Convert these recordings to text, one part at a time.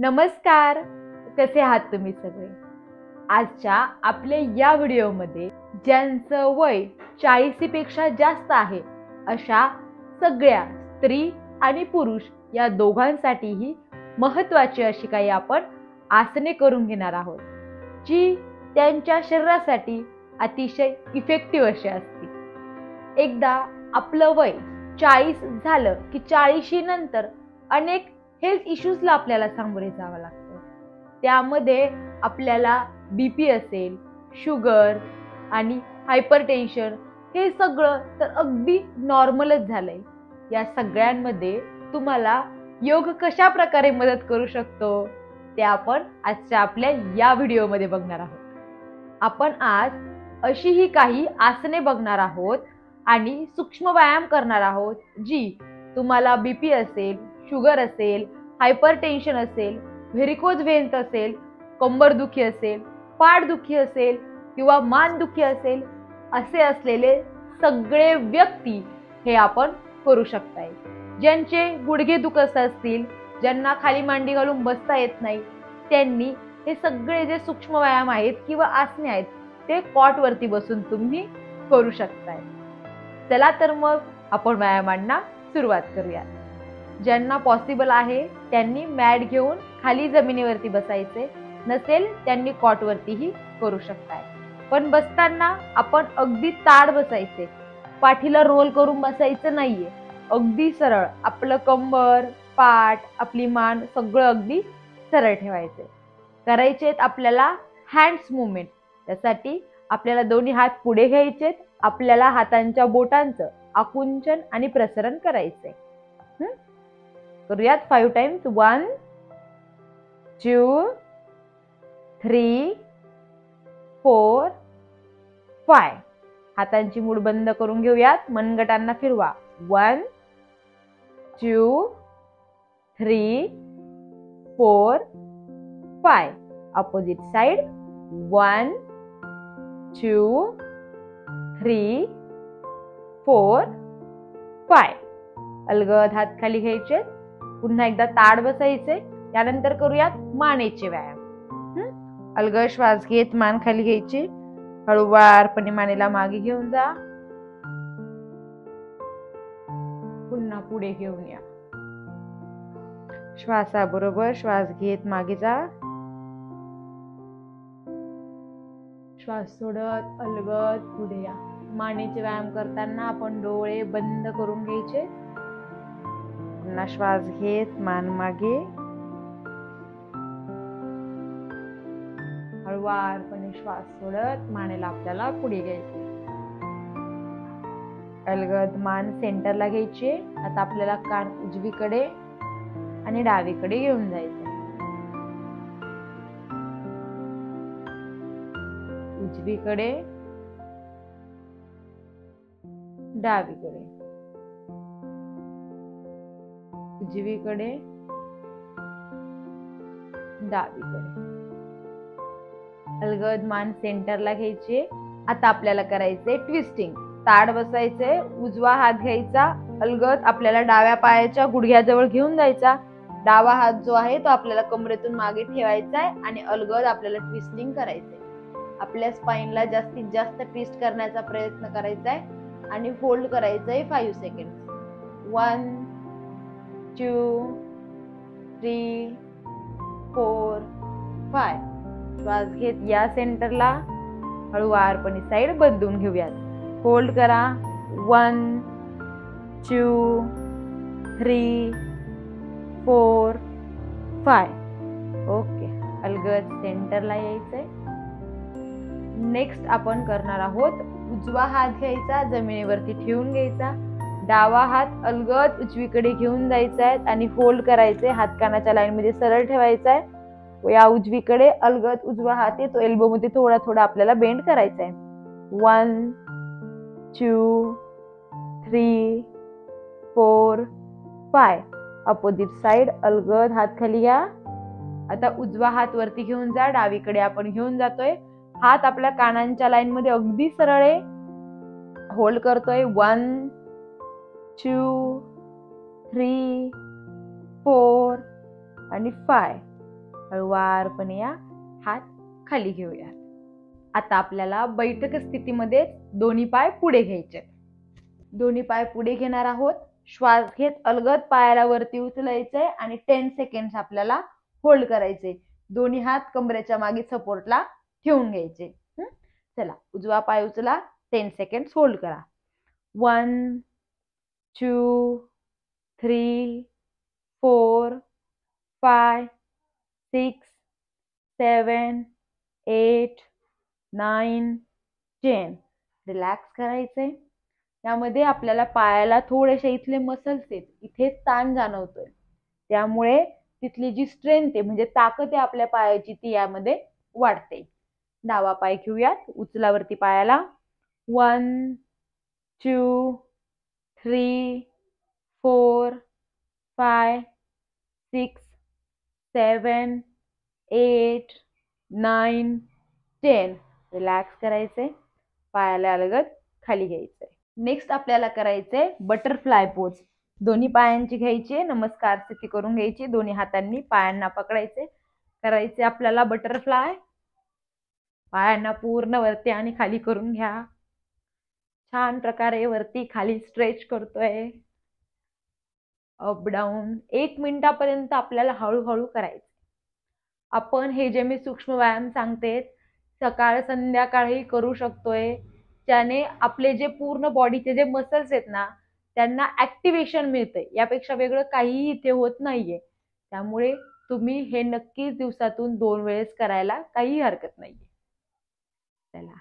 नमस्कार, कसे आहात तुम्ही सगळे? आजच्या आपल्या या व्हिडिओमध्ये ज्यांचं वय 40 पेक्षा जास्त आहे अशा सगळ्या स्त्री आणि पुरुष या दोघांसाठीही महत्त्वाची अशी काही आपण आसने करून घेणार आहोत, जी त्यांच्या शरीरासाठी अतिशय इफेक्टिव्ह अशी असतील. एकदा आपलं वय 40 झालं की 40 नंतर अनेक हेल्थ इश्यूजला आपल्याला सामोरे जावं लागतं. त्यामध्ये आपल्याला बीपी असेल, शुगर आणि हायपरटेन्शन हे सगळं तर अगदी नॉर्मलच झालंय. या सगळ्यांमध्ये तुम्हाला योग कशा प्रकारे मदत करू शकतो ते आपण आजच्या आपल्या या व्हिडिओमध्ये बघणार आहोत. आपण आज अशी ही काही आसने बघणार आहोत आणि सूक्ष्म व्यायाम करणार आहोत, जी तुम्हाला बीपी असेल, शुगर असेल, हायपरटेन्शन असेल, व्हेरिकोज व्हेन्स असेल, कंबरदुखी असेल, पाठदुखी असेल किंवा मानदुखी असेल, असे असलेले सगळे व्यक्ती हे आपण करू शकताय. ज्यांचे गुडघे दुखत असतील, ज्यांना खाली मांडी घालून बसता येत नाही, त्यांनी हे सगळे जे सूक्ष्म व्यायाम आहेत किंवा आसने आहेत ते कॉट वरती बसून तुम्ही करू शकताय. चला तर मग आपण व्यायामांना सुरुवात करूया. ज्यांना पॉसिबल आहे त्यांनी मॅट घेऊन खाली जमिनीवरती बसायचे, नसेल त्यांनी कॉट वरतीही करू शकताय. पण बसताना आपण अगदी ताठ बसायचे, पाठीला रोल करून बसायचं नाहीये. अगदी सरळ आपलं कंबर, पाठ, आपली मान सगळं अगदी सरळ ठेवायचे. करायचे आपल्याला हँड्स मुवमेंट. त्यासाठी आपल्याला दोन्ही हात पुढे घ्यायचे, आपल्याला हातांच्या बोटांचं आकुंचन आणि प्रसरण करायचे. करूयात 5 टाइम्स. 1 2 3 4 5. हातांची मूठ बंद करून घेऊयात. मनगटांना फिरवा. 1 2 3 4 5. Opposite side. 1 2 3 4 5. अलगद हात खाली घ्यायचे, पुन्हा एकदा ताठ बसायचे. त्यानंतर करूयात मानेचे व्यायाम. अलगद श्वास घेत मान खाली घ्यायची, हळूवारपणे मानेला मागे घेऊन जा, पुन्हा पुढे घेऊन या. श्वासाबरोबर श्वास घेत मागे जा, श्वास सोडत अलगद पुढे या. मानेचे व्यायाम करताना आपण डोळे बंद करून घ्यायचे. पुन्हा श्वास घेत मान मागे, हळूवारपणे श्वास सोडत मानेला आपल्याला पुढे घ्यायचे. अलगद मान सेंटरला घ्यायची. आता आपल्याला कान उजवीकडे आणि डावीकडे घेऊन जायचे. उजवीकडे, डावीकडे, उजवीकडे, डावीकडे. अलगद मान सेंटरला घ्यायची. आता आपल्याला करायचे ट्विस्टिंग. ताठ बसायचे, उजवा हात घ्यायचा, अलगद आपल्याला डाव्या पायाच्या गुडघ्याजवळ घेऊन जायचा. डावा हात जो आहे तो आपल्याला कमरेतून मागे ठेवायचा आहे आणि अलगद आपल्याला ट्विस्टिंग करायचंय. आपल्या स्पाइनला जास्तीत जास्त ट्विस्ट करण्याचा प्रयत्न करायचा आहे आणि होल्ड करायचंय 5 सेकंड. 1 2 3 4 5. श्वास घेत या सेंटरला, हळूवारपणे साइड बदलून घेऊयात. होल्ड करा. 1 2 3 4 5. ओके. अलगद सेंटरला यायचंय. नेक्स्ट आपण करणार आहोत, उजवा हात घ्यायचा, जमिनीवरती ठेवून घ्यायचा, डावा हात अलगद उजवीकडे घेऊन जायचा आहे आणि होल्ड करायचे. हात कानाच्या लाईन मध्ये सरळ ठेवायचा आहे. या उजवीकडे अलगद उजवा हात येतो एल्बो मध्ये थोडा थोडा आपल्याला बेंड करायचा आहे. 1 2 3 4 5. Opposite side. अलगद हात खाली घ्या. आता उजवा हात वरती घेऊन जा, डावीकडे आपण घेऊन जातोय. हात आपल्या कानांच्या लाईन मध्ये अगदी सरळ आहे. होल्ड करतोय. 1 2 3 4 आणि 5. हळुवारपणे या हात खाली घेऊयात. आता आपल्याला बैठक स्थितीमध्ये दोन्ही पाय पुढे घ्यायचे. दोन्ही पाय पुढे घेणार आहोत. श्वास घेत अलगद पायाला वरती उचलायचंय आणि 10 सेकंड आपल्याला होल्ड करायचे. दोन्ही हात कमरेच्या मागे सपोर्टला ठेवून घ्यायचे. चला, उजवा पाय उचला, 10 सेकंड होल्ड करा. 1 2 3 4 5 6 7 8 9 10. रिलॅक्स करायचंय. यामध्ये आपल्याला पायाला थोडेसे इथले मसल्स आहेत, इथे ताण जाणवतोय, त्यामुळे तिथली जी स्ट्रेंथ आहे म्हणजे ताकद आहे आपल्या पायाची ती यामध्ये वाढते. डावा पाय घेऊयात, उचलावरती पायाला. 1 2 3 4 5 6 7 8 9 10. रिलॅक्स करायचंय. पायाला अलगद खाली घ्यायचंय. नेक्स्ट आपल्याला करायचंय बटरफ्लाय पोज. दोन्ही पायांची घ्यायची, नमस्कार स्थिती करून घ्यायची, दोन्ही हातांनी पायांना पकडायचे. करायचे आपल्याला बटरफ्लाय. पायांना पूर्ण वरती आणि खाली करून घ्या. छान प्रकारे वरती खाली स्ट्रेच करतोय. अप डाऊन 1 मिनिटापर्यंत आपल्याला हळूहळू करायचं. आपण हे जे मी सूक्ष्म व्यायाम सांगते सकाळ संध्याकाळी करू शकतोय, ज्याने आपले जे पूर्ण बॉडीचे जे मसल्स आहेत ना त्यांना ऍक्टिव्हेशन मिळते. यापेक्षा वेगळं काहीही इथे होत नाहीये. त्यामुळे तुम्ही हे नक्कीच दिवसातून 2 वेळेस करायला काही हरकत नाहीये. चला,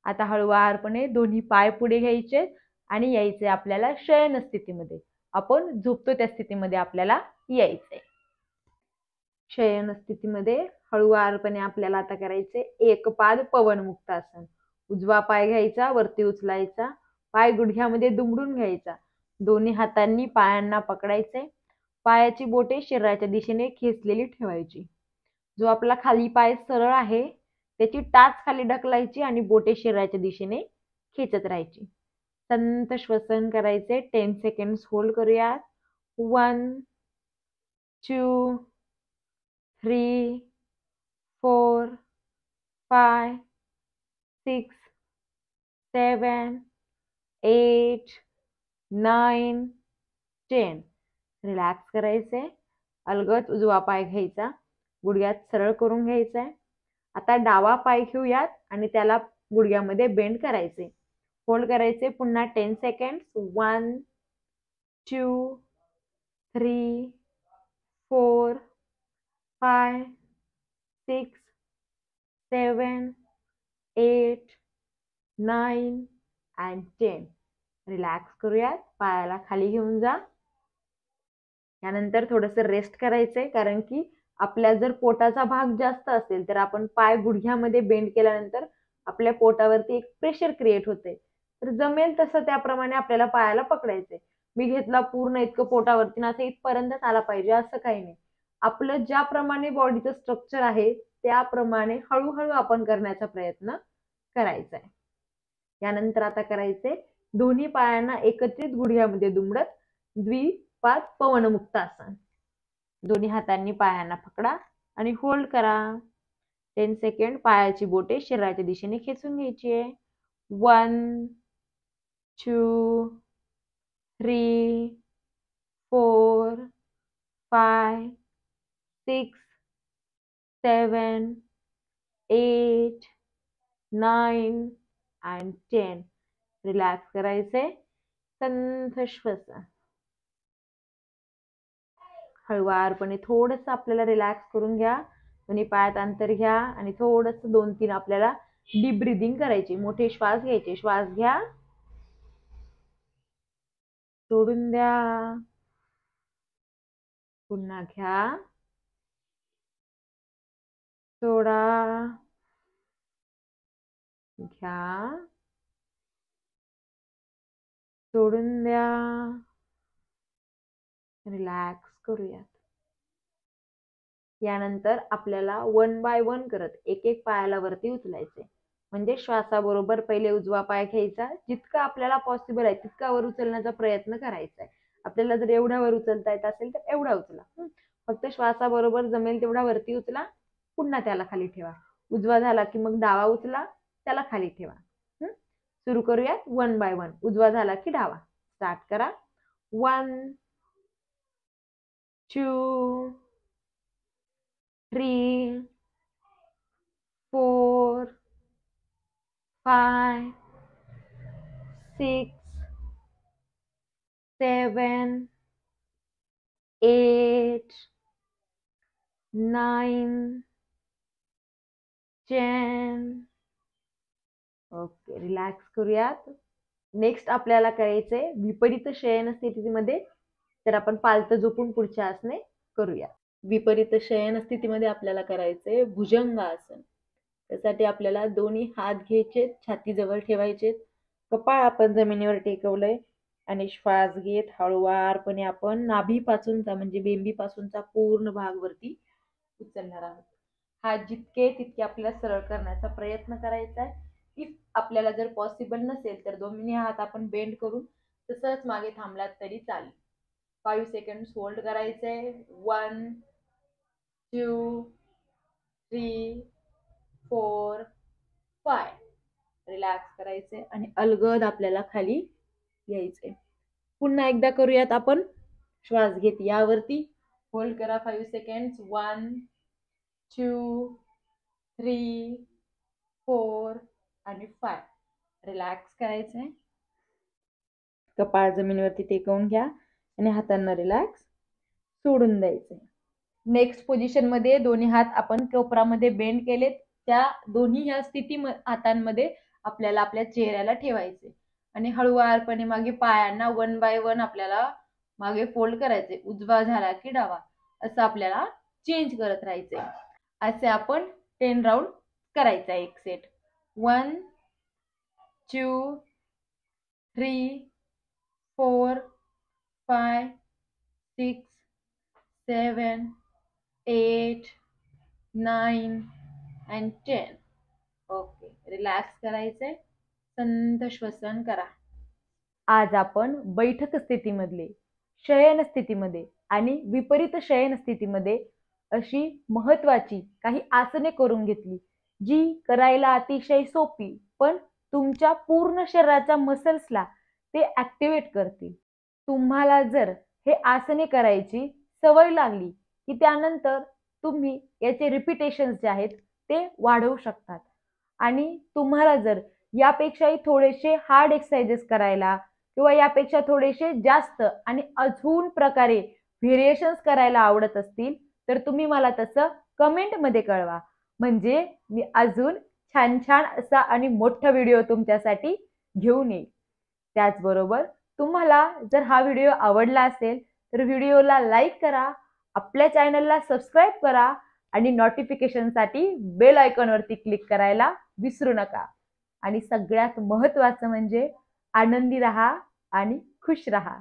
आता हळुवारपणे दोन्ही पाय पुढे घ्यायचे आणि यायचे आपल्याला शयन स्थितीमध्ये. आपण झोपतो त्या स्थितीमध्ये आपल्याला यायचंय. शयन स्थितीमध्ये हळुवारपणे आपल्याला आता करायचे एकपाद पवन मुक्तासन. उजवा पाय घ्यायचा, वरती उचलायचा, पाय गुडघ्यामध्ये दुमडून घ्यायचा, दोन्ही हातांनी पायांना पकडायचे, पायाची बोटे शरीराच्या दिशेने खेचलेली ठेवायची. जो आपला खाली पाय सरळ आहे त्याची टाच खाली ढकलायची आणि बोटे शरीराच्या दिशेने खेचत राहायची. संत श्वसन करायचे. 10 सेकंड होल्ड करूयात. 1 2 3 4 5 6 7 8 9 10. रिलॅक्स करायचे. अलगद उजवा पाय घ्यायचा, गुडघ्यात सरळ करून घ्यायचा. आता डावा पाय घेऊयात आणि त्याला गुडघ्यामध्ये बेंड करायचे. होल्ड करायचे पुन्हा 10 सेकंड. 1 2 3 4 5 6 7 8 9 and 10. रिलॅक्स करूयात. पायाला खाली घेऊन जा. यानंतर थोडंसं रेस्ट करायचंय, कारण की आपल्या जर पोटाचा भाग जास्त असेल तर आपण पाय गुडघ्यामध्ये बेंड केल्यानंतर आपल्या पोटावरती एक प्रेशर क्रिएट होते. तर जमेल तसं त्याप्रमाणे आपल्याला पायाला पकडायचंय. मी घेतला पूर्ण इतकं पोटावरती ना असं इथपर्यंतच आला पाहिजे असं काही नाही. आपलं ज्याप्रमाणे बॉडीचं स्ट्रक्चर आहे त्याप्रमाणे हळूहळू आपण करण्याचा प्रयत्न करायचा आहे. यानंतर आता करायचे दोन्ही पायांना एकत्रित गुडघ्यामध्ये दुमडत द्विपाद पवनमुक्तासन. दोन्ही हातांनी पायांना पकडा आणि होल्ड करा. 10 सेकंड पायाची बोटे शरीराच्या दिशेने खेचून घ्यायची आहे. 1 2 3 4 5 6 7 8 9 and 10. रिलॅक्स करायचे. संथ श्वसन. हळुवारपणे थोडंसं आपल्याला रिलॅक्स करून घ्या. दोन्ही पायात अंतर घ्या आणि थोडंसं 2-3 आपल्याला डीप ब्रीदिंग करायची. मोठे श्वास घ्यायचे. श्वास घ्या, सोडून द्या, पुन्हा घ्या, सोडा, घ्या, सोडून द्या. रिलॅक्स करूयात. यानंतर आपल्याला 1 बाय 1 करत एक एक पायाला वरती उचलायचे. म्हणजे श्वासाबरोबर पहिले उजवा पाय घ्यायचा, जितका आपल्याला पॉसिबल आहे तितका वर उचलण्याचा प्रयत्न करायचा आहे. आपल्याला जर एवढ्या वर उचलता येत असेल तर एवढा उचला. फक्त श्वासाबरोबर जमेल तेवढा वरती उचला, पुन्हा त्याला खाली ठेवा. उजवा झाला की मग डावा उचला, त्याला खाली ठेवा. सुरू करूयात 1 बाय 1. उजवा झाला की डावा. स्टार्ट करा. 1 2 3 4 5 6 7 8 9 10. ओके, रिलॅक्स करूयात. नेक्स्ट आपल्याला करायचंय विपरीत शयन स्थितीमध्ये. तर आपण पालथं झोपून पुढचे आसने करूया. विपरीत शयन स्थितीमध्ये आपल्याला करायचंय भुजंगासन. त्यासाठी आपल्याला दोन्ही हात घ्यायचे, छातीजवळ ठेवायचे, कपाळ आपण जमिनीवर टेकवलंय आणि श्वास घेत हळूवारपणे आपण नाभीपासूनचा म्हणजे बेंबीपासूनचा पूर्ण भाग वरती उचलणार आहोत. हात जितके तितके आपल्याला सरळ करण्याचा प्रयत्न करायचा आहे. इफ आपल्याला जर पॉसिबल नसेल तर दोन्ही हात आपण बेंड करून तसंच मागे थांबलात तरी चालेल. 5 सेकंड्स होल्ड करायचे. 1 2 3 4 5. रिलॅक्स करायचे आणि अलगद आपल्याला खाली यायचे. पुन्हा एकदा करूयात आपण. श्वास घेत यावरती होल्ड करा 5 सेकंड्स. 1 2 3 4 आणि 5. रिलॅक्स करायचंय. कपाळ जमिनीवरती टेकवून घ्या आणि हातांना रिलॅक्स सोडून द्यायचे. नेक्स्ट पोझिशन मध्ये दोन्ही हात आपण कोपरामध्ये बेंड केलेत. त्या दोन्ही ह्या स्थिती हातांमध्ये आपल्याला आपल्या चेहऱ्याला ठेवायचे आणि हळूवारपणे मागे पायांना 1 बाय 1 आपल्याला मागे फोल्ड करायचे. उजवा झाला की डावा असं आपल्याला चेंज करत राहायचे. असे आपण 10 राऊंड करायचा एक सेट. 1 2 3 4 5 6 7 8 9 and 10. ओके, रिलॅक्स करायचंय. संत श्वसन करा. आज आपण बैठक स्थितीमधले, शयन स्थितीमध्ये आणि विपरीत शयन स्थितीमध्ये अशी महत्वाची काही आसने करून घेतली, जी करायला अतिशय सोपी पण तुमच्या पूर्ण शरीराच्या मसल्सला ते ऍक्टिव्हेट करतील. तुम्हाला जर हे आसने करायची सवय लागली की त्यानंतर तुम्ही याचे रिपिटेशन्स जे आहेत ते वाढवू शकतात. आणि तुम्हाला जर यापेक्षाही थोडेसे हार्ड एक्सरसाइजेस करायला किंवा यापेक्षा थोडेसे जास्त आणि अजून प्रकारे व्हेरिएशन्स करायला आवडत असतील तर तुम्ही मला तसं कमेंटमध्ये कळवा. म्हणजे मी अजून छान छान असा आणि मोठा व्हिडिओ तुमच्यासाठी घेऊन येईल. त्याचबरोबर तुम्हाला जर हा व्हिडिओ आवडला असेल तर व्हिडिओला लाईक करा, आपल्या चॅनलला सबस्क्राईब करा आणि नोटिफिकेशनसाठी बेल आयकॉनवरती क्लिक करायला विसरू नका. आणि सगळ्यात महत्त्वाचं म्हणजे आनंदी राहा आणि खुश राहा.